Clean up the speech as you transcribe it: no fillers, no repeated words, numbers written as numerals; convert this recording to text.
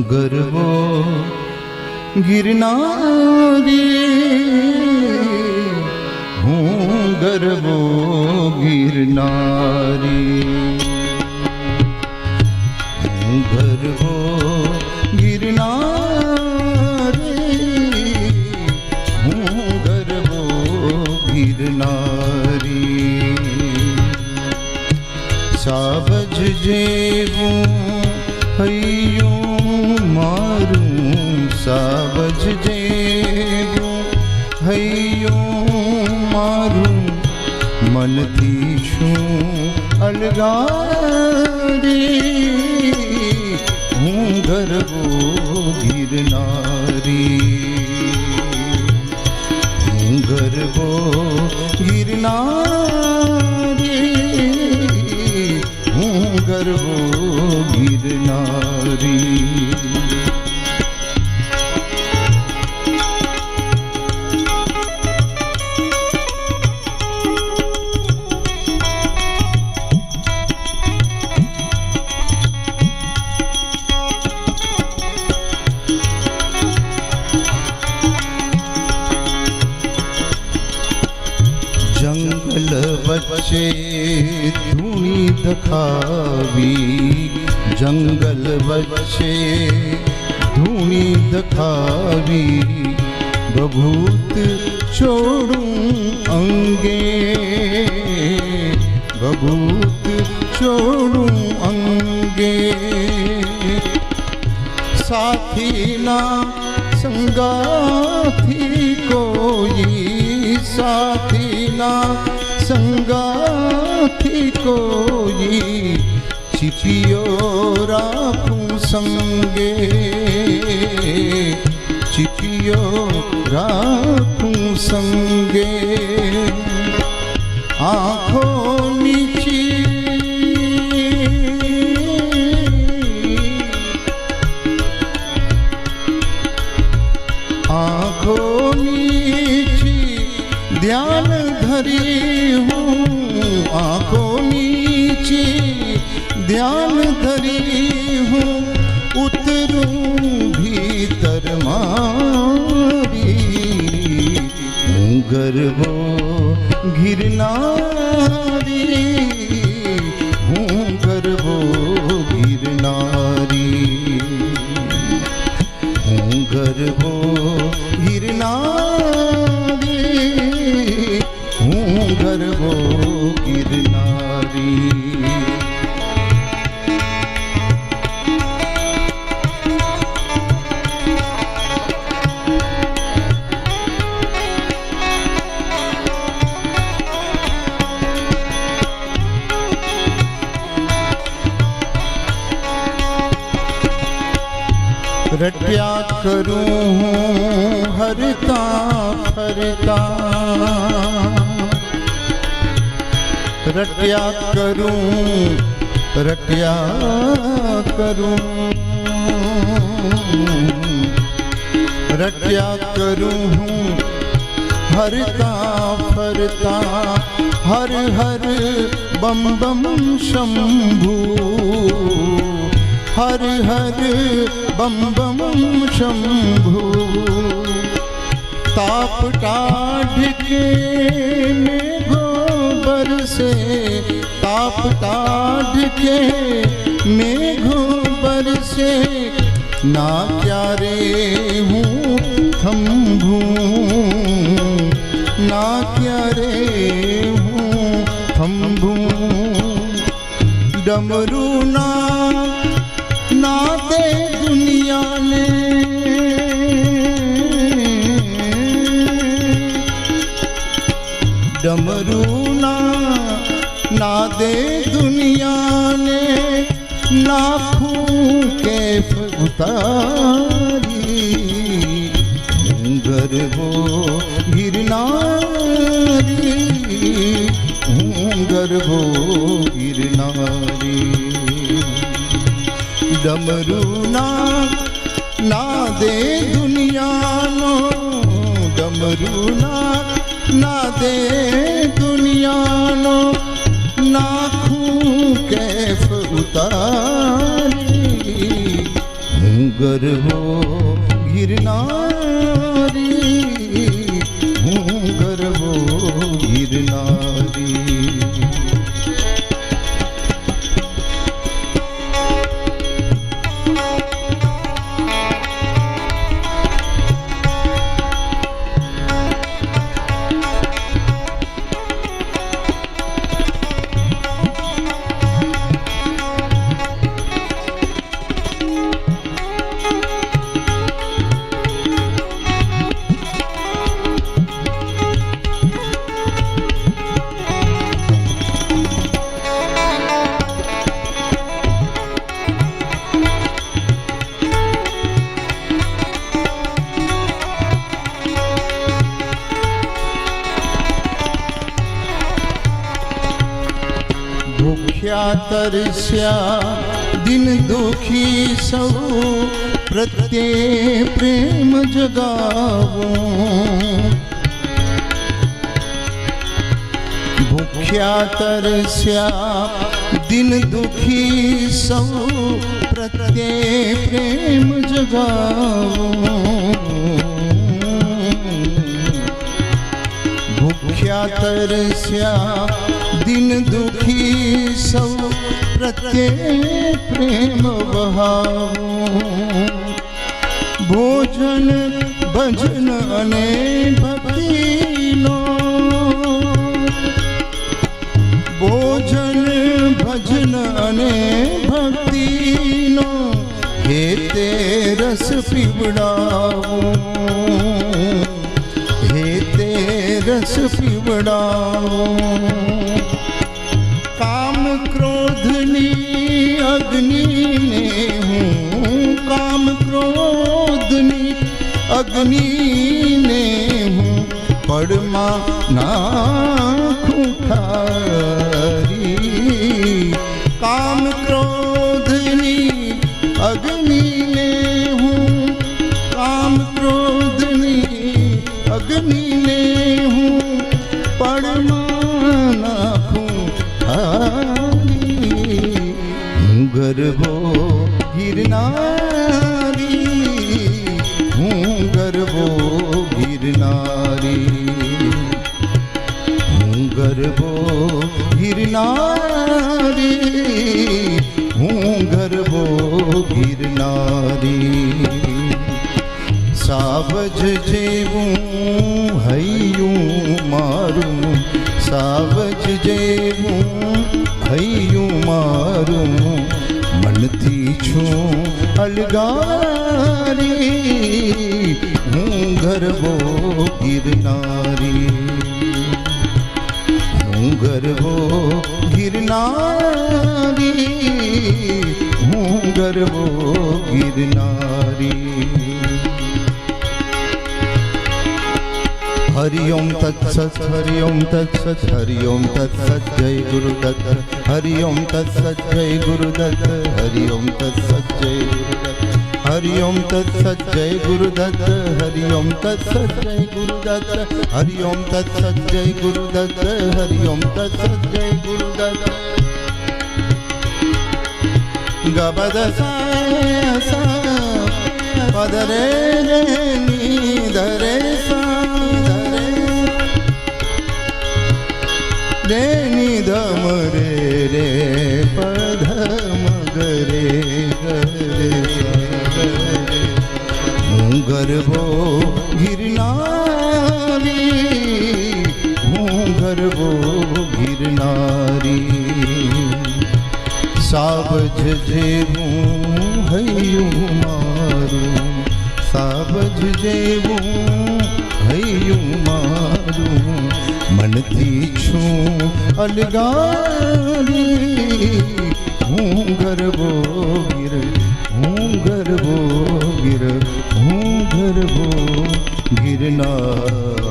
ગરવો ગિરનારી, હું ગરવો ગિરનારી, હું ગરવો ગિરનારી, હું ગરવો ગિરનારી. સાવજ જેવું હૈયું મારું, સાવજ જેવું હૈયું મારું, મનથી શું અલગારી, હું ગરવો ગિરનારી, હું ગરવો ગિરનારી, હું ગરવો ગિરનારી. જંગલ વચ્ચે ધૂણી દખાવી, જંગલ વચ્ચે ધૂણી દખાવી, બભૂત છોડું અંગે, બભૂત છોડું અંગે, સાથીના સંગાથી કોઈ, સાથીના સંગાથી કોઈ, ચીપિયો રાખું સંગે, ચીપિયો રાખું સંગે. આંખો નીચી, આંખો નીચી ધ્યાન ધરી હું, આંખો નીચી ધ્યાન ધરી હું, ઉતરું ભીતર મારી, હું ગરવો ગિરનારી, હું ગરવો ગિરનારી, હું ગરવો ગિરનારી, હું ગરવો ગિરનારી. રટ્યા કરું હું હરતા ફરતા, રટ્યા કરું, રટ્યા કરું, રટ્યા કરું હું હરતા ફરતા, હર હર બમ બમ શંભુ, હર હર બમ બમ શંભુ. તાપ ટાઢ કે મેઘો બરસે, તાપ ટાઢ કે મેઘો બરસે, ના ક્યારે હું થંભું, ના ક્યારે હું થંભું. ડમરું ના દે દુનિયાને, ડમરું ના દે દુનિયાને, નાખું કેફ ઉતારી, હું ગરવો ગિરનારી, હું ગરવો ગિરનારી. ડમરું ના દે દુનિયાનો, ડમરું ના દે દુનિયાનો, નાખું કેફ ઉતારી, હું ગરવો ગિરનારી, હું ગરવો ગિરનારી. ભૂખ્યા તરસ્યા દિન દુખી સૌ પ્રત્યે પ્રેમ જગાવો. ભૂખ્યા તરસ્યા દિન દુખી સૌ પ્રત્યે પ્રેમ જગાવો. ભૂખ્યા તરસ્યા દિન દુખી સૌ પ્રત્યે પ્રેમ વહાવો. ભોજન ભજન અને ભક્તિનો, ભોજન ભજન અને ભક્તિનો હેતે રસ પીવડાવો. હેતે રસ પીવડાવો. કામ ક્રોધની અગ્નિને હું, કામ ક્રોધની અગ્નિને હું પડમાં નાખું ઠારી. કામ ક્રોધની અગ્નિને હું, કામ ક્રોધની અગ્નિને હું પડમાં નાખું ઠારી. હું ગરવો ગિરનારી, હું ગરવો ગિરનારી. હું ગરવો ગિરનારી, હું ગરવો ગિરનારી. સાવજ જેવું હૈયું મારું, સાવજ જેવું હૈયું મારું, મનથી છું અલગારી. હું ગરવો ગિરનારી, હું ગરવો ગિરનારી, હું ગરવો ગિરનારી. हरि ओम तत्सत, हरि ओम तत्सत, हरि ओम तत्सत. जय गुरुदत्त. हरि ओम तत्सत, जय गुरुदत्त. हरि ओम तत्सत, जय गुरुदत्त. हरि ओम तत्सत, जय गुरुदत्त. हरि ओम तत्सत, जय गुरुदत्त. हरि ओम तत्सत, जय गुरुदत्त. हरि ओम तत्सत, जय गुरुदत्त. गबद सा पदरे रे नी धरे सा रे निधम रे रे पधम गरे गरे. હું ગરવો ગિરનારી, હું ગરવો ગિરનારી. સાવજ જેવું હૈયું મારું, સાવજ જેવું હૈયું મારું, મનથી છું અલગારી. હું ગરવો ગિર, હું ગરવો ગિર, હું ગરવો ગિરનારી.